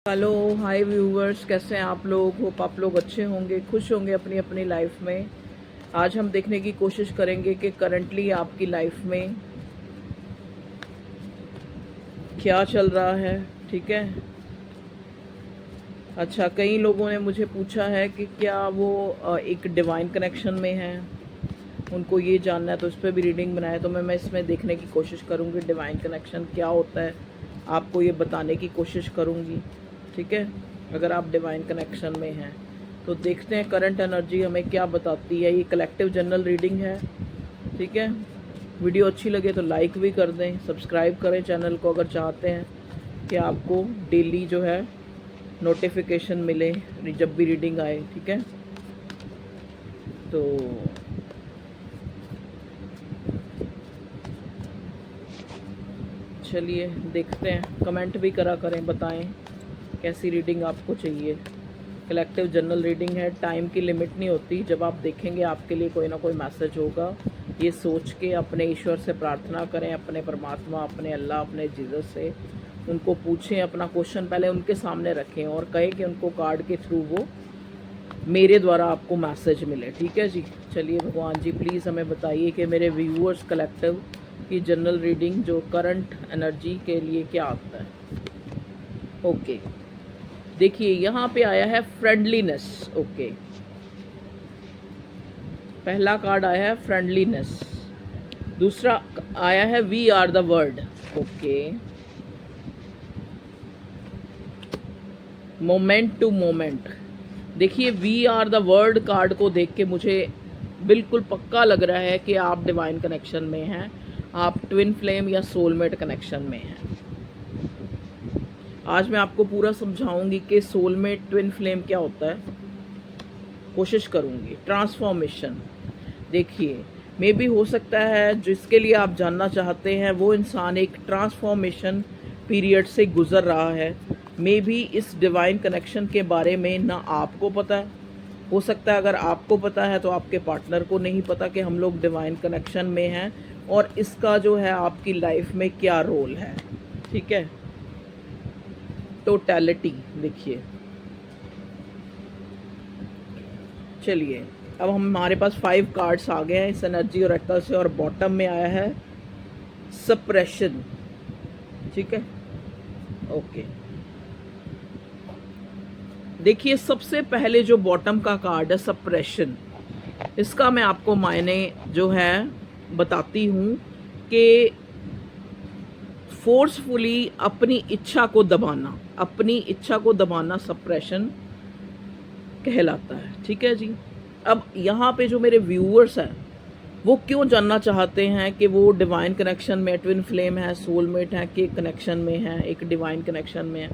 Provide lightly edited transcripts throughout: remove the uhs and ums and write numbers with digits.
Hello hi viewers, कैसे हैं आप लोग। होप आप लोग अच्छे होंगे, खुश होंगे अपनी अपनी लाइफ में। आज हम देखने की कोशिश करेंगे कि करंटली आपकी लाइफ में क्या चल रहा है। ठीक है। अच्छा, कई लोगों ने मुझे पूछा है कि क्या वो एक डिवाइन कनेक्शन में है, उनको ये जानना है, तो उस पर भी रीडिंग बनाया। तो मैं इसमें देखने की कोशिश करूँगी डिवाइन कनेक्शन क्या होता है, आपको ये बताने की कोशिश करूँगी। ठीक है। अगर आप डिवाइन कनेक्शन में हैं तो देखते हैं करंट एनर्जी हमें क्या बताती है। ये कलेक्टिव जनरल रीडिंग है। ठीक है। वीडियो अच्छी लगे तो लाइक भी कर दें, सब्सक्राइब करें चैनल को अगर चाहते हैं कि आपको डेली जो है नोटिफिकेशन मिले जब भी रीडिंग आए। ठीक है। तो चलिए देखते हैं, कमेंट भी करा करें, बताएं कैसी रीडिंग आपको चाहिए। कलेक्टिव जनरल रीडिंग है, टाइम की लिमिट नहीं होती। जब आप देखेंगे आपके लिए कोई ना कोई मैसेज होगा। ये सोच के अपने ईश्वर से प्रार्थना करें, अपने परमात्मा, अपने अल्लाह, अपने जीसस से उनको पूछें, अपना क्वेश्चन पहले उनके सामने रखें और कहें कि उनको कार्ड के थ्रू वो मेरे द्वारा आपको मैसेज मिले। ठीक है जी। चलिए भगवान जी प्लीज़ हमें बताइए कि मेरे व्यूअर्स कलेक्टिव की जनरल रीडिंग जो करंट एनर्जी के लिए क्या आता है। ओके, देखिए यहाँ पे आया है फ्रेंडलीनेस। ओके, पहला कार्ड आया है फ्रेंडलीनेस, दूसरा आया है we are the word. Okay, moment to moment. देखिए we are the word card को देख के मुझे बिल्कुल पक्का लग रहा है कि आप डिवाइन कनेक्शन में हैं, आप ट्विन फ्लेम या सोलमेट कनेक्शन में हैं। आज मैं आपको पूरा समझाऊंगी कि सोलमेट ट्विन फ्लेम क्या होता है, कोशिश करूंगी। ट्रांसफॉर्मेशन, देखिए मे भी हो सकता है जिसके लिए आप जानना चाहते हैं वो इंसान एक ट्रांसफॉर्मेशन पीरियड से गुजर रहा है। मे भी इस डिवाइन कनेक्शन के बारे में ना आपको पता है, हो सकता है अगर आपको पता है तो आपके पार्टनर को नहीं पता कि हम लोग डिवाइन कनेक्शन में हैं और इसका जो है आपकी लाइफ में क्या रोल है। ठीक है। टोटलिटी देखिए, चलिए अब हमारे पास 5 कार्ड्स आ गए हैं इस एनर्जी और एक्टर से, और बॉटम में आया है सप्रेशन। ठीक है। ओके, देखिए सबसे पहले जो बॉटम का कार्ड है सप्रेशन, इसका मैं आपको मायने जो है बताती हूँ कि फोर्सफुली अपनी इच्छा को दबाना, अपनी इच्छा को दबाना सप्रेशन कहलाता है। ठीक है जी। अब यहाँ पे जो मेरे व्यूअर्स हैं वो क्यों जानना चाहते हैं कि वो डिवाइन कनेक्शन में, ट्विन फ्लेम है, सोलमेट है, कि कनेक्शन में है, एक डिवाइन कनेक्शन में है,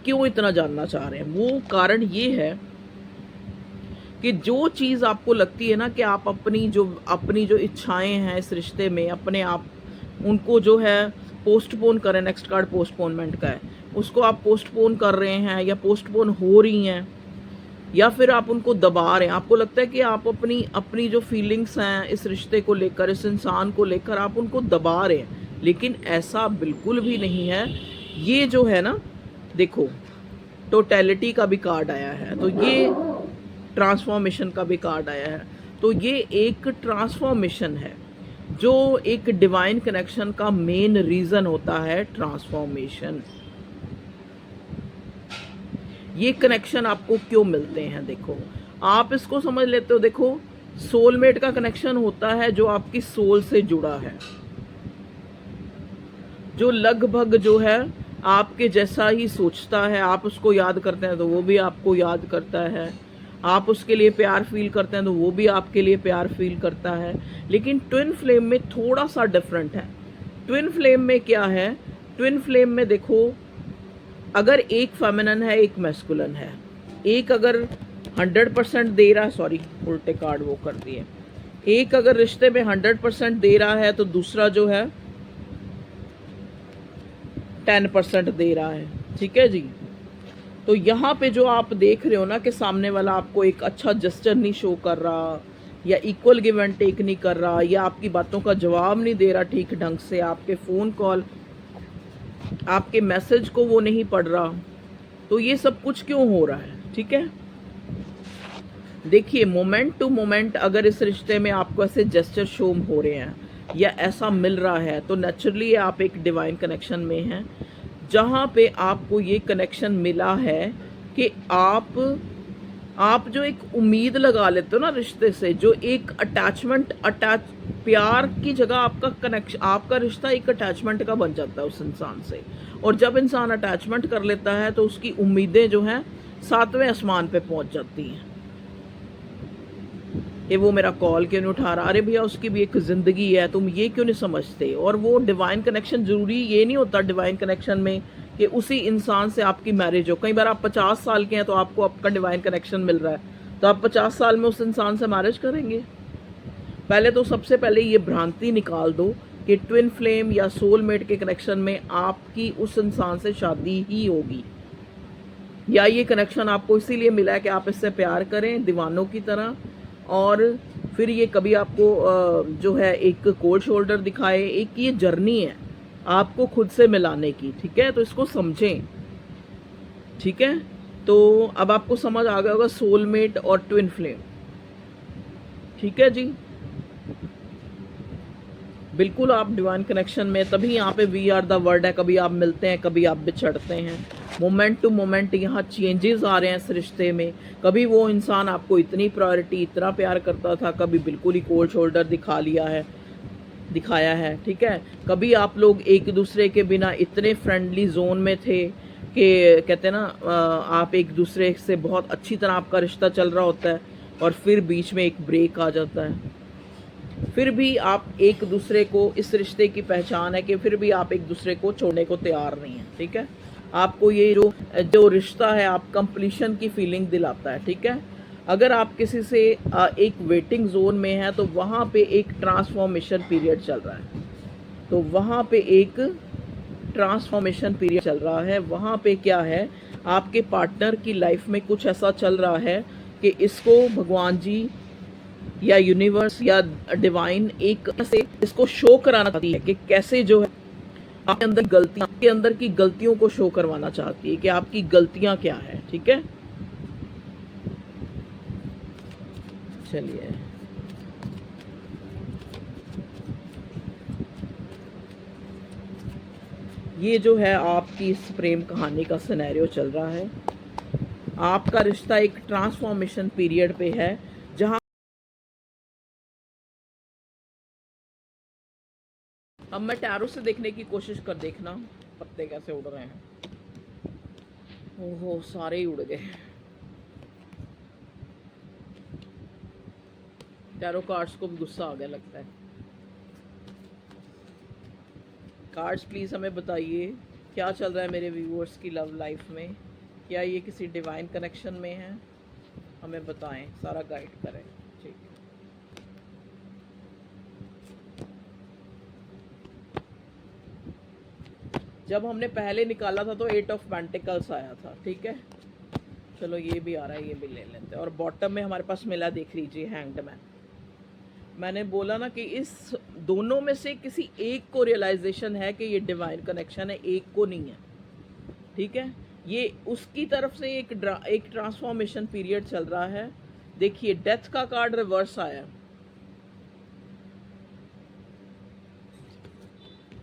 क्यों इतना जानना चाह रहे हैं। वो कारण ये है कि जो चीज़ आपको लगती है ना कि आप अपनी जो इच्छाएं हैं इस रिश्ते में, अपने आप उनको जो है पोस्टपोन करें। नेक्स्ट कार्ड पोस्टपोनमेंट का है, उसको आप पोस्टपोन कर रहे हैं या पोस्टपोन हो रही हैं, या फिर आप उनको दबा रहे हैं। आपको लगता है कि आप अपनी जो फीलिंग्स हैं इस रिश्ते को लेकर, इस इंसान को लेकर, आप उनको दबा रहे हैं, लेकिन ऐसा बिल्कुल भी नहीं है। ये जो है ना, देखो टोटलिटी का भी कार्ड आया है, तो ये ट्रांसफॉर्मेशन का भी कार्ड आया है, तो ये एक ट्रांसफॉर्मेशन है जो एक डिवाइन कनेक्शन का मेन रीजन होता है। ट्रांसफॉर्मेशन, ये कनेक्शन आपको क्यों मिलते हैं, देखो आप इसको समझ लेते हो। देखो सोलमेट का कनेक्शन होता है जो आपकी सोल से जुड़ा है, जो लगभग जो है आपके जैसा ही सोचता है। आप उसको याद करते हैं तो वो भी आपको याद करता है, आप उसके लिए प्यार फील करते हैं तो वो भी आपके लिए प्यार फील करता है। लेकिन ट्विन फ्लेम में थोड़ा सा डिफरेंट है। ट्विन फ्लेम में क्या है, ट्विन फ्लेम में देखो अगर एक फेमिनिन है एक मैस्कुलिन है, एक अगर 100% दे रहा है, सॉरी उल्टे कार्ड वो कर दिए, एक अगर रिश्ते में 100% दे रहा है तो दूसरा जो है 10% दे रहा है। ठीक है जी। तो यहाँ पे जो आप देख रहे हो ना कि सामने वाला आपको एक अच्छा जेस्चर नहीं शो कर रहा, या इक्वल गिव एंड टेक नहीं कर रहा, या आपकी बातों का जवाब नहीं दे रहा ठीक ढंग से, आपके फ़ोन कॉल, आपके मैसेज को वो नहीं पढ़ रहा, तो ये सब कुछ क्यों हो रहा है, ठीक है। देखिए मोमेंट टू मोमेंट अगर इस रिश्ते में आपको ऐसे जेस्चर शो हो रहे हैं या ऐसा मिल रहा है तो नेचुरली आप एक डिवाइन कनेक्शन में हैं, जहाँ पे आपको ये कनेक्शन मिला है कि आप जो एक उम्मीद लगा लेते हो ना रिश्ते से, जो एक अटैच प्यार की जगह आपका कनेक्शन, आपका रिश्ता एक अटैचमेंट का बन जाता है उस इंसान से। और जब इंसान अटैचमेंट कर लेता है तो उसकी उम्मीदें जो हैं 7वें आसमान पे पहुंच जाती हैं कि वो मेरा कॉल क्यों नहीं उठा रहा, अरे भैया उसकी भी एक ज़िंदगी है, तुम ये क्यों नहीं समझते। और वो डिवाइन कनेक्शन, ज़रूरी ये नहीं होता डिवाइन कनेक्शन में कि उसी इंसान से आपकी मैरिज हो। कई बार आप 50 साल के हैं तो आपको आपका डिवाइन कनेक्शन मिल रहा है, तो आप 50 साल में उस इंसान से मैरिज करेंगे। पहले तो सबसे पहले ये भ्रांति निकाल दो कि ट्विन फ्लेम या सोलमेट के कनेक्शन में आपकी उस इंसान से शादी ही होगी, या ये कनेक्शन आपको इसीलिए मिला है कि आप इससे प्यार करें दीवानों की तरह, और फिर ये कभी आपको जो है एक कोल्ड शोल्डर दिखाए। एक ये जर्नी है आपको खुद से मिलाने की, ठीक है, तो इसको समझें, ठीक है। तो अब आपको समझ आ गया होगा सोलमेट और ट्विन फ्लेम, ठीक है जी। बिल्कुल आप डिवाइन कनेक्शन में, तभी यहाँ पे वी आर द वर्ड है, कभी आप मिलते हैं कभी आप बिछड़ते हैं, मोमेंट टू मोमेंट यहाँ चेंजेस आ रहे हैं इस रिश्ते में। कभी वो इंसान आपको इतनी प्रायोरिटी, इतना प्यार करता था, कभी बिल्कुल ही कोल्ड शोल्डर दिखाया है, ठीक है। कभी आप लोग एक दूसरे के बिना इतने फ्रेंडली जोन में थे कि कहते हैं ना, आप एक दूसरे से बहुत अच्छी तरह आपका रिश्ता चल रहा होता है और फिर बीच में एक ब्रेक आ जाता है। फिर भी आप एक दूसरे को, इस रिश्ते की पहचान है कि फिर भी आप एक दूसरे को छोड़ने को तैयार नहीं हैं, ठीक है। आपको ये जो रिश्ता है आप कंप्लीशन की फीलिंग दिलाता है, ठीक है। अगर आप किसी से एक वेटिंग जोन में हैं तो वहाँ पे एक ट्रांसफॉर्मेशन पीरियड चल रहा है, तो वहाँ पे एक ट्रांसफॉर्मेशन पीरियड चल रहा है। वहाँ पे क्या है, आपके पार्टनर की लाइफ में कुछ ऐसा चल रहा है कि इसको भगवान जी या यूनिवर्स या डिवाइन एक से इसको शो कराना चाहती है कि कैसे जो है आपके अंदर गलतियां, आपके अंदर की गलतियों को शो करवाना चाहती है कि आपकी गलतियां क्या है, ठीक है। चलिए ये जो है आपकी इस प्रेम कहानी का सिनेरियो चल रहा है। आपका रिश्ता एक ट्रांसफॉर्मेशन पीरियड पे है, जहां अब मैं टैरो से देखने की कोशिश कर, देखना पत्ते कैसे उड़ रहे हैं। ओहो सारे ही उड़ गए। टैरो कार्ड्स को भी गुस्सा आ गया लगता है। कार्ड्स प्लीज़ हमें बताइए क्या चल रहा है मेरे व्यूअर्स की लव लाइफ में, क्या ये किसी डिवाइन कनेक्शन में है, हमें बताएं, सारा गाइड करें, ठीक। जब हमने पहले निकाला था तो 8 ऑफ पेंटिकल्स आया था, ठीक है। चलो ये भी आ रहा है, ये भी ले लेते हैं। और बॉटम में हमारे पास मिला, देख लीजिए, हैंग्ड मैन। मैंने बोला ना कि इस दोनों में से किसी एक को रियलाइजेशन है कि ये डिवाइन कनेक्शन है, एक को नहीं है, ठीक है। ये उसकी तरफ से एक ट्रांसफॉर्मेशन पीरियड चल रहा है। देखिए डेथ का कार्ड रिवर्स आया,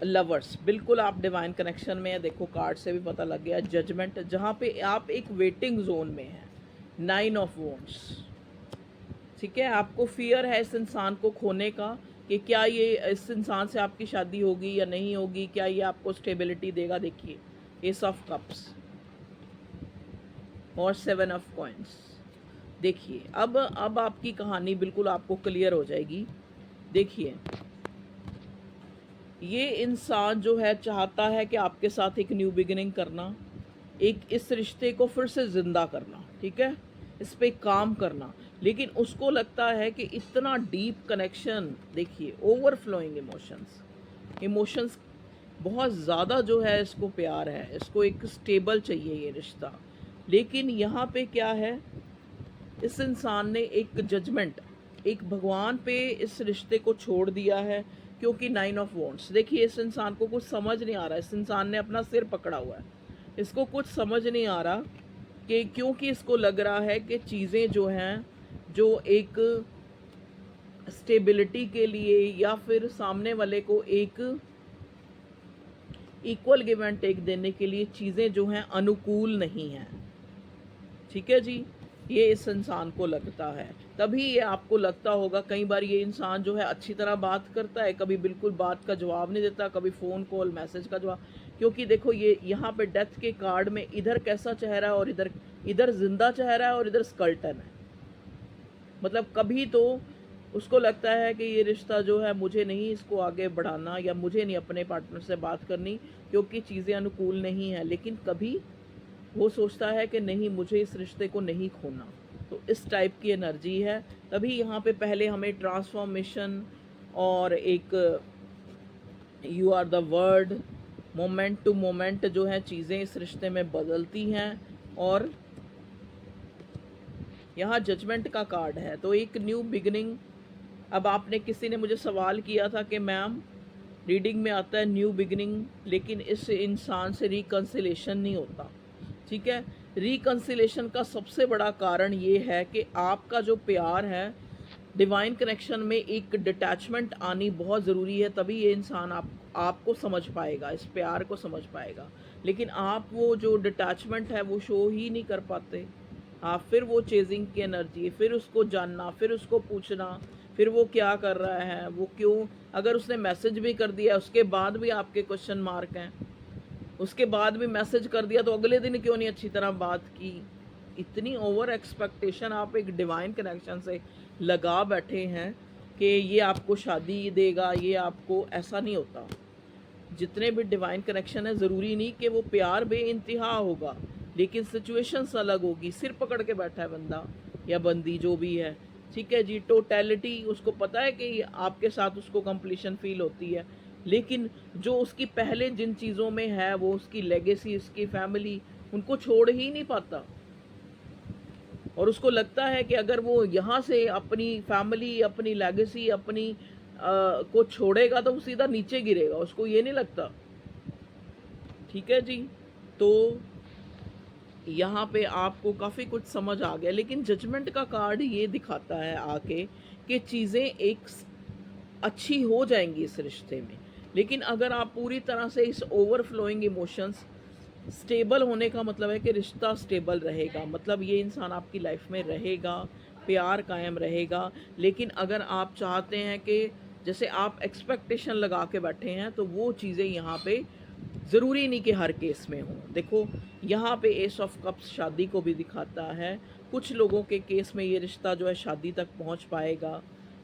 लवर्स, बिल्कुल आप डिवाइन कनेक्शन में है, देखो कार्ड से भी पता लग गया। जजमेंट, जहाँ पे आप एक वेटिंग जोन में है। 9 ऑफ वॉन्ड्स, ठीक है। आपको फियर है इस इंसान को खोने का कि क्या ये इस इंसान से आपकी शादी होगी या नहीं होगी, क्या ये आपको स्टेबिलिटी देगा। देखिए एस ऑफ कप्स और 7 ऑफ कॉइन्स। देखिए अब आपकी कहानी बिल्कुल आपको क्लियर हो जाएगी। देखिए ये इंसान जो है चाहता है कि आपके साथ एक न्यू बिगिनिंग करना, एक इस रिश्ते को फिर से ज़िंदा करना, ठीक है, इस पे काम करना। लेकिन उसको लगता है कि इतना डीप कनेक्शन, देखिए ओवरफ्लोइंग इमोशंस बहुत ज़्यादा जो है, इसको प्यार है, इसको एक स्टेबल चाहिए ये रिश्ता। लेकिन यहाँ पे क्या है, इस इंसान ने एक जजमेंट, एक भगवान पे इस रिश्ते को छोड़ दिया है, क्योंकि 9 ऑफ वॉन्ड्स। देखिए इस इंसान को कुछ समझ नहीं आ रहा है, इस इंसान ने अपना सिर पकड़ा हुआ है। इसको कुछ समझ नहीं आ रहा कि क्योंकि इसको लग रहा है कि चीज़ें जो हैं, जो एक स्टेबिलिटी के लिए या फिर सामने वाले को एक इक्वल गिव एंड टेक देने के लिए चीज़ें जो हैं अनुकूल नहीं हैं। ठीक है जी, ये इस इंसान को लगता है। तभी ये आपको लगता होगा, कई बार ये इंसान जो है अच्छी तरह बात करता है, कभी बिल्कुल बात का जवाब नहीं देता, कभी फ़ोन कॉल मैसेज का जवाब, क्योंकि देखो ये यहाँ पे डेथ के कार्ड में इधर कैसा चेहरा है और इधर इधर जिंदा चेहरा है और इधर स्कल्टन है। मतलब कभी तो उसको लगता है कि ये रिश्ता जो है मुझे नहीं इसको आगे बढ़ाना, या मुझे नहीं अपने पार्टनर से बात करनी क्योंकि चीज़ें अनुकूल नहीं हैं, लेकिन कभी वो सोचता है कि नहीं, मुझे इस रिश्ते को नहीं खोना। तो इस टाइप की एनर्जी है। तभी यहाँ पे पहले हमें ट्रांसफॉर्मेशन और एक you are the word, moment to moment जो है चीज़ें इस रिश्ते में बदलती हैं। और यहाँ जजमेंट का कार्ड है, तो एक न्यू बिगिनिंग। अब आपने, किसी ने मुझे सवाल किया था कि मैम रीडिंग में आता है न्यू बिगिनिंग, लेकिन इस इंसान से रिकंसिलेशन नहीं होता। ठीक है, रिकंसिलेशन का सबसे बड़ा कारण ये है कि आपका जो प्यार है, डिवाइन कनेक्शन में एक डिटैचमेंट आनी बहुत ज़रूरी है, तभी ये इंसान आपको समझ पाएगा, इस प्यार को समझ पाएगा। लेकिन आप वो जो डिटैचमेंट है वो शो ही नहीं कर पाते। आप फिर वो चेजिंग की एनर्जी, फिर उसको जानना, फिर उसको पूछना, फिर वो क्या कर रहा है, वो क्यों, अगर उसने मैसेज भी कर दिया उसके बाद भी आपके क्वेश्चन मार्क हैं, उसके बाद भी मैसेज कर दिया तो अगले दिन क्यों नहीं अच्छी तरह बात की। इतनी ओवर एक्सपेक्टेशन आप एक डिवाइन कनेक्शन से लगा बैठे हैं कि ये आपको शादी देगा, ये आपको, ऐसा नहीं होता। जितने भी डिवाइन कनेक्शन है, ज़रूरी नहीं कि वो प्यार बेइंतहा होगा, लेकिन सिचुएशंस अलग होगी। सिर पकड़ के बैठा है बंदा या बंदी जो भी है, ठीक है जी, टोटलिटी, उसको पता है कि आपके साथ उसको कंप्लीशन फील होती है, लेकिन जो उसकी पहले जिन चीज़ों में है, वो उसकी लेगेसी, उसकी फैमिली, उनको छोड़ ही नहीं पाता। और उसको लगता है कि अगर वो यहाँ से अपनी फैमिली, अपनी लेगेसी, अपनी को छोड़ेगा तो वो सीधा नीचे गिरेगा, उसको ये नहीं लगता। ठीक है जी, तो यहाँ पे आपको काफ़ी कुछ समझ आ गया, लेकिन जजमेंट का कार्ड ये दिखाता है आके कि चीज़ें एक अच्छी हो जाएंगी इस रिश्ते में, लेकिन अगर आप पूरी तरह से इस ओवरफ्लोइंग इमोशंस, स्टेबल होने का मतलब है कि रिश्ता स्टेबल रहेगा, मतलब ये इंसान आपकी लाइफ में रहेगा, प्यार कायम रहेगा। लेकिन अगर आप चाहते हैं कि जैसे आप एक्सपेक्टेशन लगा के बैठे हैं, तो वो चीज़ें यहाँ पे ज़रूरी नहीं कि हर केस में हों। देखो यहाँ पे एस ऑफ कप्स शादी को भी दिखाता है। कुछ लोगों के केस में ये रिश्ता जो है शादी तक पहुँच पाएगा,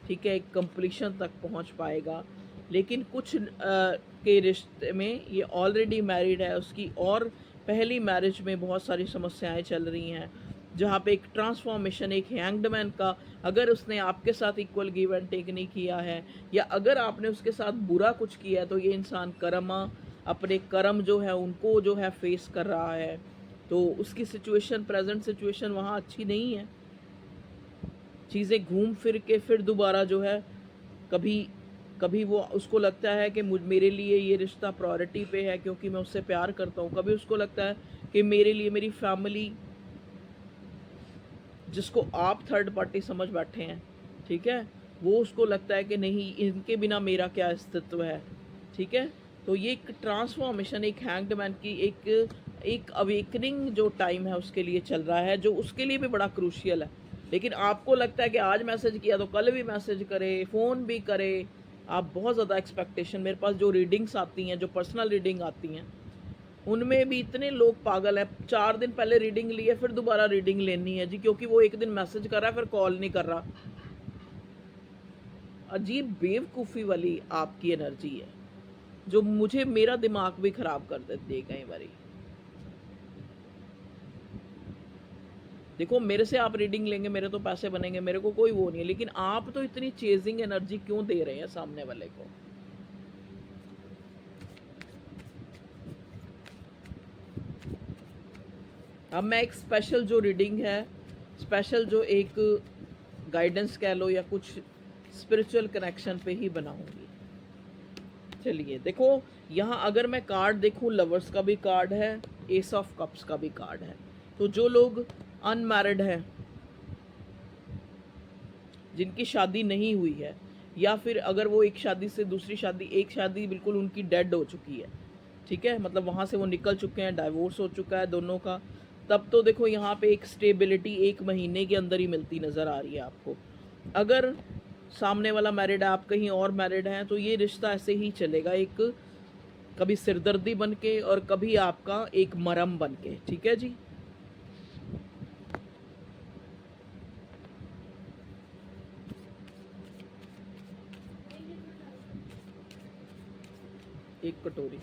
ठीक है, एक कंप्लीशन तक पहुँच पाएगा। लेकिन कुछ के रिश्ते में ये ऑलरेडी मैरिड है, उसकी और पहली मैरिज में बहुत सारी समस्याएं चल रही हैं, जहाँ पे एक ट्रांसफॉर्मेशन, एक हैंग्ड का, अगर उसने आपके साथ इक्वल गिव एंड टेक नहीं किया है, या अगर आपने उसके साथ बुरा कुछ किया है, तो ये इंसान अपने कर्म जो है उनको जो है फेस कर रहा है। तो उसकी सिचुएशन, प्रेजेंट सिचुएशन वहाँ अच्छी नहीं है। चीज़ें घूम फिर के फिर दोबारा जो है, कभी कभी वो, उसको लगता है कि मेरे लिए ये रिश्ता प्रायोरिटी पे है क्योंकि मैं उससे प्यार करता हूँ। कभी उसको लगता है कि मेरे लिए मेरी फैमिली, जिसको आप थर्ड पार्टी समझ बैठे हैं, ठीक है, वो उसको लगता है कि नहीं, इनके बिना मेरा क्या अस्तित्व है। ठीक है, तो ये एक ट्रांसफॉर्मेशन, एक हैंग्ड मैन की एक अवेकनिंग जो टाइम है उसके लिए चल रहा है, जो उसके लिए भी बड़ा क्रूशियल है। लेकिन आपको लगता है कि आज मैसेज किया तो कल भी मैसेज करे, फ़ोन भी करे, आप बहुत ज़्यादा एक्सपेक्टेशन। मेरे पास जो रीडिंग्स आती हैं, जो पर्सनल रीडिंग आती हैं, उनमें भी इतने लोग पागल हैं। 4 दिन पहले रीडिंग ली है, फिर दोबारा रीडिंग लेनी है जी, क्योंकि वो एक दिन मैसेज कर रहा है फिर कॉल नहीं कर रहा। अजीब बेवकूफ़ी वाली आपकी एनर्जी है, जो मुझे, मेरा दिमाग भी ख़राब कर देती है कई बारी। देखो, मेरे से आप रीडिंग लेंगे, मेरे तो पैसे बनेंगे, मेरे को कोई वो नहीं है, लेकिन आप तो इतनी चेजिंग एनर्जी क्यों दे रहे हैं सामने वाले को? अब मैं एक स्पेशल जो रीडिंग है, स्पेशल जो एक गाइडेंस कह लो या कुछ स्पिरिचुअल कनेक्शन पे ही बनाऊंगी। चलिए देखो, यहाँ अगर मैं कार्ड देखूं, लवर्स का भी कार्ड है, एस ऑफ कप्स का भी कार्ड है। तो जो लोग अनमैरिड हैं, जिनकी शादी नहीं हुई है, या फिर अगर वो एक शादी से दूसरी शादी, एक शादी बिल्कुल उनकी डेड हो चुकी है, ठीक है, मतलब वहाँ से वो निकल चुके हैं, डाइवोर्स हो चुका है दोनों का, तब तो देखो यहाँ पे एक स्टेबिलिटी 1 महीने के अंदर ही मिलती नज़र आ रही है आपको। अगर सामने वाला मैरिड है, आप कहीं और मैरिड हैं, तो ये रिश्ता ऐसे ही चलेगा, एक कभी सिरदर्दी बन के और कभी आपका एक मरहम बन के, ठीक है जी। एक कटोरी,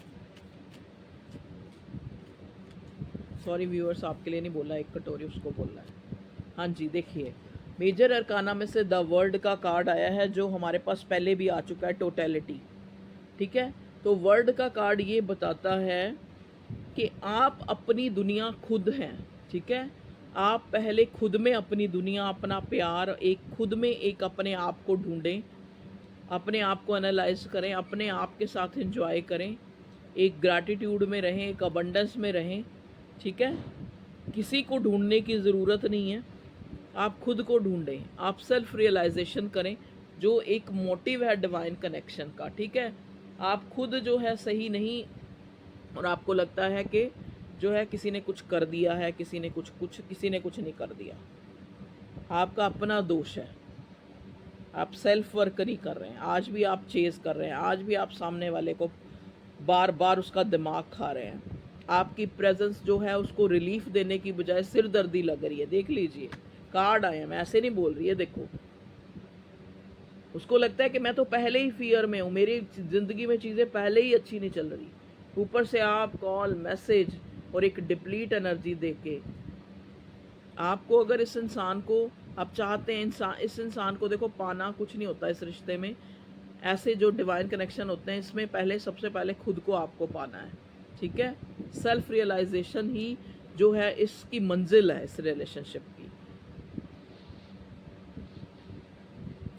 सॉरी व्यूअर्स, आपके लिए नहीं बोला, एक कटोरी उसको बोलना है। हाँ जी, देखिए मेजर अरकाना में से द वर्ल्ड का कार्ड आया है, जो हमारे पास पहले भी आ चुका है, टोटलिटी, ठीक है। तो वर्ल्ड का कार्ड ये बताता है कि आप अपनी दुनिया खुद हैं, ठीक है। आप पहले खुद में अपनी दुनिया, अपना प्यार, एक खुद में एक अपने आप को ढूंढें, अपने आप को एनालाइज करें, अपने आप के साथ एंजॉय करें, एक ग्रैटिट्यूड में रहें, एक अबंडेंस में रहें, ठीक है। किसी को ढूंढने की ज़रूरत नहीं है, आप खुद को ढूंढें, आप सेल्फ रियलाइजेशन करें, जो एक मोटिव है डिवाइन कनेक्शन का, ठीक है। आप खुद जो है सही नहीं, और आपको लगता है कि जो है किसी ने कुछ कर दिया है, किसी ने कुछ नहीं कर दिया, आपका अपना दोष है, आप सेल्फ वर्क नहीं कर रहे हैं, आज भी आप चेज़ कर रहे हैं, आज भी आप सामने वाले को बार बार उसका दिमाग खा रहे हैं, आपकी प्रेजेंस जो है उसको रिलीफ देने की बजाय सिरदर्दी लग रही है। देख लीजिए कार्ड आए हैं, मैं ऐसे नहीं बोल रही है, देखो उसको लगता है कि मैं तो पहले ही फियर में हूँ, मेरी ज़िंदगी में चीज़ें पहले ही अच्छी नहीं चल रही, ऊपर से आप कॉल, मैसेज और एक डिप्लीट एनर्जी देके आपको, अगर इस इंसान को आप चाहते हैं, इस इंसान को देखो, पाना कुछ नहीं होता इस रिश्ते में, ऐसे जो डिवाइन कनेक्शन होते हैं इसमें पहले, सबसे पहले खुद को आपको पाना है, ठीक है। सेल्फ रियलाइजेशन ही जो है इसकी मंजिल है, इस रिलेशनशिप की।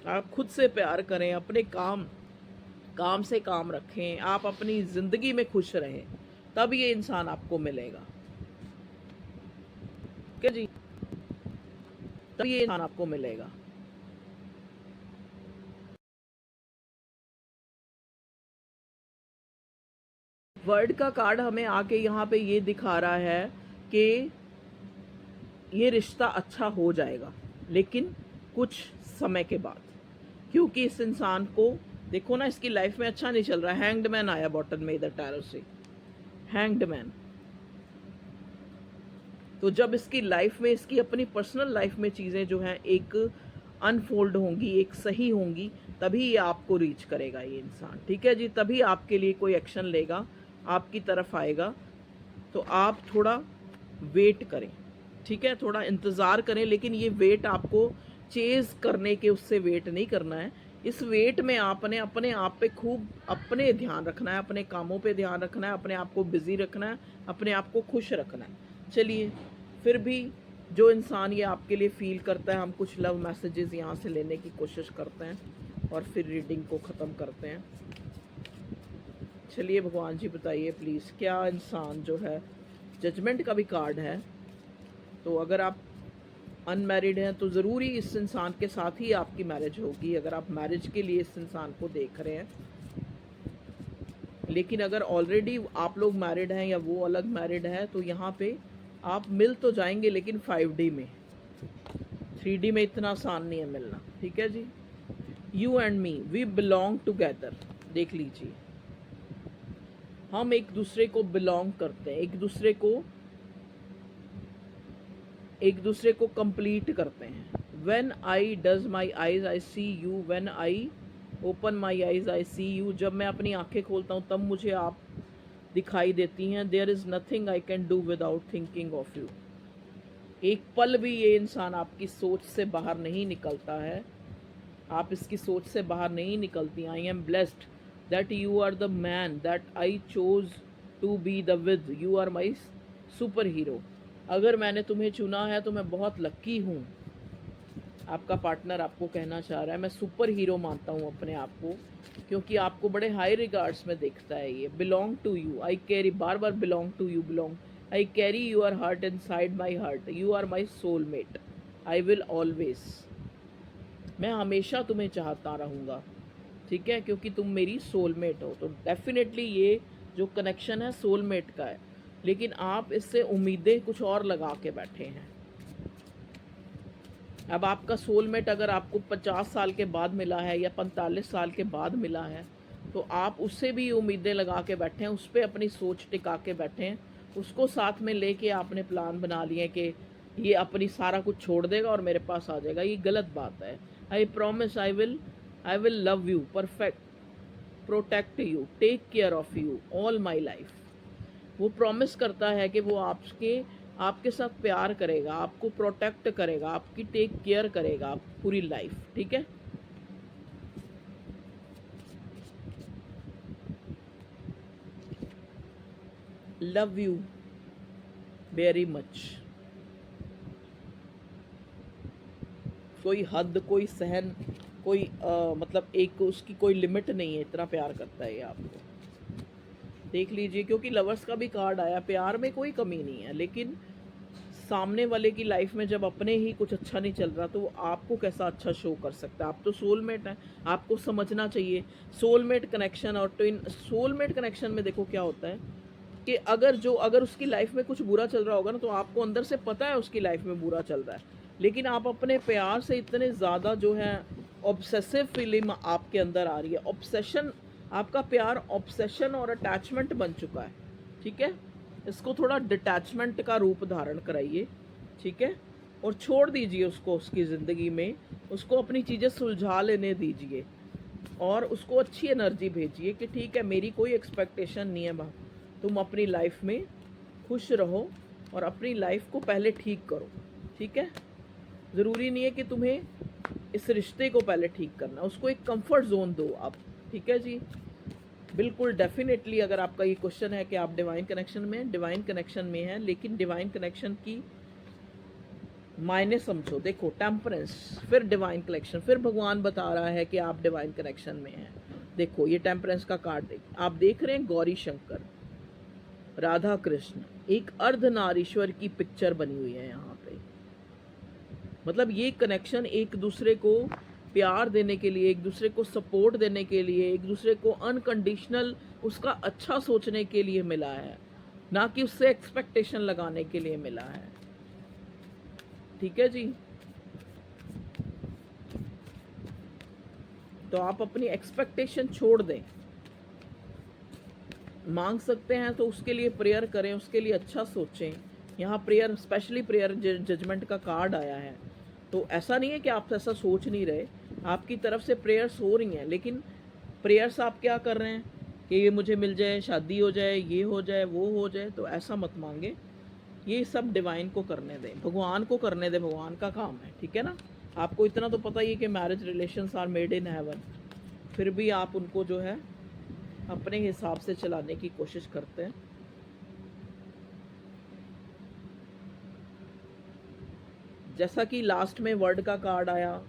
आप खुद से प्यार करें, अपने काम से काम रखें, आप अपनी ज़िंदगी में खुश रहें, तब ये इंसान आपको मिलेगा, ठीक है जी, तब ये इंसान आपको मिलेगा। वर्ड का कार्ड हमें आके यहाँ पे ये दिखा रहा है कि ये रिश्ता अच्छा हो जाएगा, लेकिन कुछ समय के बाद, क्योंकि इस इंसान को देखो ना, इसकी लाइफ में अच्छा नहीं चल रहा है। हैंग्ड मैन आया बॉटम में इधर टैरो से, हैंग्ड मैन। तो जब इसकी लाइफ में, इसकी अपनी पर्सनल लाइफ में चीज़ें जो हैं एक अनफोल्ड होंगी, एक सही होंगी, तभी ये आपको रीच करेगा ये इंसान, ठीक है जी, तभी आपके लिए कोई एक्शन लेगा, आपकी तरफ आएगा। तो आप थोड़ा वेट करें, ठीक है, थोड़ा इंतज़ार करें, लेकिन ये वेट आपको चेज़ करने के उससे वेट नहीं करना है। इस वेट में आपने अपने आप पे खूब अपने ध्यान रखना है, अपने कामों पे ध्यान रखना है, अपने आप को बिज़ी रखना है, अपने आप को खुश रखना है। चलिए, फिर भी जो इंसान ये आपके लिए फ़ील करता है, हम कुछ लव मैसेजेस यहाँ से लेने की कोशिश करते हैं और फिर रीडिंग को ख़त्म करते हैं। चलिए भगवान जी बताइए प्लीज़, क्या इंसान जो है, जजमेंट का भी कार्ड है, तो अगर आप अनमैरिड हैं तो ज़रूरी इस इंसान के साथ ही आपकी मैरिज होगी, अगर आप मैरिज के लिए इस इंसान को देख रहे हैं। लेकिन अगर ऑलरेडी आप लोग मैरिड हैं या वो अलग मैरिड है, तो यहाँ पे आप मिल तो जाएंगे, लेकिन 5D में, 3D में इतना आसान नहीं है मिलना, ठीक है जी। You and me, we belong together, देख लीजिए, हम एक दूसरे को बिलोंग करते हैं, एक दूसरे को कंप्लीट करते हैं। When I does my eyes I see you, when I open my eyes I see you, जब मैं अपनी आंखें खोलता हूँ तब मुझे आप दिखाई देती हैं। There is nothing I can do without thinking of you, एक पल भी ये इंसान आपकी सोच से बाहर नहीं निकलता है, आप इसकी सोच से बाहर नहीं निकलती। I am blessed that you are the man that I chose to be the with, you are my super hero. अगर मैंने तुम्हें चुना है तो मैं बहुत लक्की हूँ। आपका पार्टनर आपको कहना चाह रहा है, मैं सुपर हीरो मानता हूँ अपने आप को, क्योंकि आपको बड़े हाई रिगार्ड्स में देखता है ये। Belong to you, I carry, बार बार belong to you, belong, I carry your heart inside my heart, you are my soulmate, I will always, मैं हमेशा तुम्हें चाहता रहूँगा, ठीक है, क्योंकि तुम मेरी सोलमेट हो। तो डेफिनेटली ये जो कनेक्शन है सोलमेट का है, लेकिन आप इससे उम्मीदें कुछ और लगा के बैठे हैं। अब आपका सोलमेट अगर आपको 50 साल के बाद मिला है या 45 साल के बाद मिला है, तो आप उससे भी उम्मीदें लगा के बैठे हैं, उस पर अपनी सोच टिका के बैठे हैं, उसको साथ में लेके आपने प्लान बना लिए कि ये अपनी सारा कुछ छोड़ देगा और मेरे पास आ जाएगा। ये गलत बात है। I promise I will love you, perfect, protect you, take care of you all my life. वो प्रॉमिस करता है कि वो आपके साथ प्यार करेगा, आपको प्रोटेक्ट करेगा, आपकी टेक केयर करेगा पूरी लाइफ, ठीक है। Love you very much. कोई हद, कोई सहन, कोई मतलब एक उसकी कोई लिमिट नहीं है, इतना प्यार करता है ये आपको। देख लीजिए, क्योंकि लवर्स का भी कार्ड आया, प्यार में कोई कमी नहीं है, लेकिन सामने वाले की लाइफ में जब अपने ही कुछ अच्छा नहीं चल रहा तो वो आपको कैसा अच्छा शो कर सकता है। आप तो सोलमेट हैं, आपको समझना चाहिए सोलमेट कनेक्शन और ट्विन। सोलमेट कनेक्शन में देखो क्या होता है कि अगर उसकी लाइफ में कुछ बुरा चल रहा होगा ना, तो आपको अंदर से पता है उसकी लाइफ में बुरा चल रहा है, लेकिन आप अपने प्यार से इतने ज़्यादा जो है ऑब्सेसिव फीलिंग आपके अंदर आ रही है। ऑब्सेशन, आपका प्यार ऑब्सेशन और अटैचमेंट बन चुका है, ठीक है। इसको थोड़ा डिटैचमेंट का रूप धारण कराइए, ठीक है, और छोड़ दीजिए उसको उसकी ज़िंदगी में, उसको अपनी चीज़ें सुलझा लेने दीजिए और उसको अच्छी एनर्जी भेजिए कि ठीक है, मेरी कोई एक्सपेक्टेशन नहीं है माँ, तुम अपनी लाइफ में खुश रहो और अपनी लाइफ को पहले ठीक करो, ठीक है। ज़रूरी नहीं है कि तुम्हें इस रिश्ते को पहले ठीक करना, उसको एक कंफर्ट जोन दो आप, ठीक है जी। बिल्कुल डेफिनेटली अगर आपका ये क्वेश्चन है कि आप डिवाइन कनेक्शन में हैं, लेकिन डिवाइन कनेक्शन की मायने समझो। देखो, टेम्परेंस, फिर डिवाइन कनेक्शन, फिर भगवान बता रहा है कि आप डिवाइन कनेक्शन में हैं। देखो ये टेम्परेंस का कार्ड आप देख रहे हैं, गौरी शंकर, राधा कृष्ण, एक अर्धनारीश्वर की पिक्चर बनी हुई है यहाँ पे। मतलब ये कनेक्शन एक दूसरे को प्यार देने के लिए, एक दूसरे को सपोर्ट देने के लिए, एक दूसरे को अनकंडीशनल उसका अच्छा सोचने के लिए मिला है, ना कि उससे एक्सपेक्टेशन लगाने के लिए मिला है, ठीक है जी। तो आप अपनी एक्सपेक्टेशन छोड़ दें। मांग सकते हैं तो उसके लिए प्रेयर करें, उसके लिए अच्छा सोचें। यहाँ प्रेयर, स्पेशली प्रेयर जजमेंट का कार्ड आया है, तो ऐसा नहीं है कि आप ऐसा सोच नहीं रहे, आपकी तरफ से प्रेयर्स हो रही हैं, लेकिन प्रेयर्स आप क्या कर रहे हैं कि ये मुझे मिल जाए, शादी हो जाए, ये हो जाए, वो हो जाए, तो ऐसा मत मांगे। ये सब डिवाइन को करने दें, भगवान को करने दें, भगवान का काम है, ठीक है ना। आपको इतना तो पता ही है कि marriage relations are made in heaven, फिर भी आप उनको जो है अपने हिसाब से चलाने की कोशिश करते हैं। जैसा कि लास्ट में वर्ड का कार्ड आया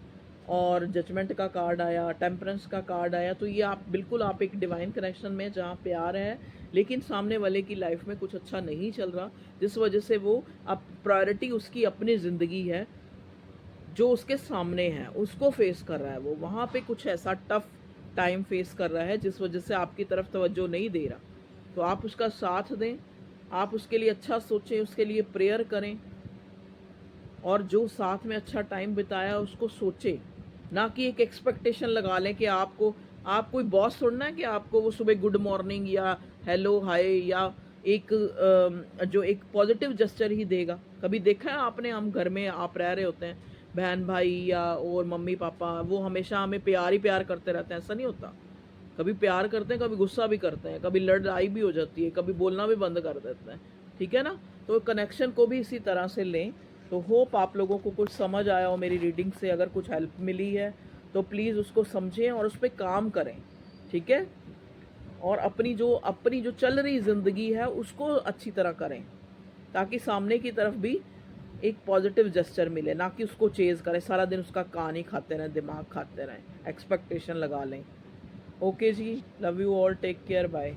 और जजमेंट का कार्ड आया, टेम्परेंस का कार्ड आया, तो ये आप बिल्कुल आप एक डिवाइन कनेक्शन में जहाँ प्यार है, लेकिन सामने वाले की लाइफ में कुछ अच्छा नहीं चल रहा, जिस वजह से वो अब प्रायोरिटी उसकी अपनी ज़िंदगी है, जो उसके सामने है उसको फेस कर रहा है, वो वहाँ पे कुछ ऐसा टफ टाइम फेस कर रहा है जिस वजह से आपकी तरफ तवज्जो नहीं दे रहा। तो आप उसका साथ दें, आप उसके लिए अच्छा सोचें, उसके लिए प्रेयर करें, और जो साथ में अच्छा टाइम बिताया उसको सोचें, ना कि एक एक्सपेक्टेशन लगा लें कि आप कोई बॉस थोड़ा है कि आपको वो सुबह गुड मॉर्निंग या हेलो हाय या एक जो एक पॉजिटिव जेस्चर ही देगा। कभी देखा है आपने, हम घर में आप रह रहे होते हैं, बहन भाई या और मम्मी पापा, वो हमेशा हमें प्यार ही प्यार करते रहते हैं, ऐसा नहीं होता। कभी प्यार करते हैं, कभी गुस्सा भी करते हैं, कभी लड़ाई भी हो जाती है, कभी बोलना भी बंद कर देते हैं, ठीक है ना। तो कनेक्शन को भी इसी तरह से लें। तो होप आप लोगों को कुछ समझ आया हो मेरी रीडिंग से। अगर कुछ हेल्प मिली है तो प्लीज़ उसको समझें और उस पर काम करें, ठीक है। और अपनी जो चल रही ज़िंदगी है उसको अच्छी तरह करें, ताकि सामने की तरफ भी एक पॉजिटिव जेस्चर मिले, ना कि उसको चेज़ करें, सारा दिन उसका कान ही खाते रहें, दिमाग खाते रहें, एक्सपेक्टेशन लगा लें। ओके जी, love you all, take care, bye.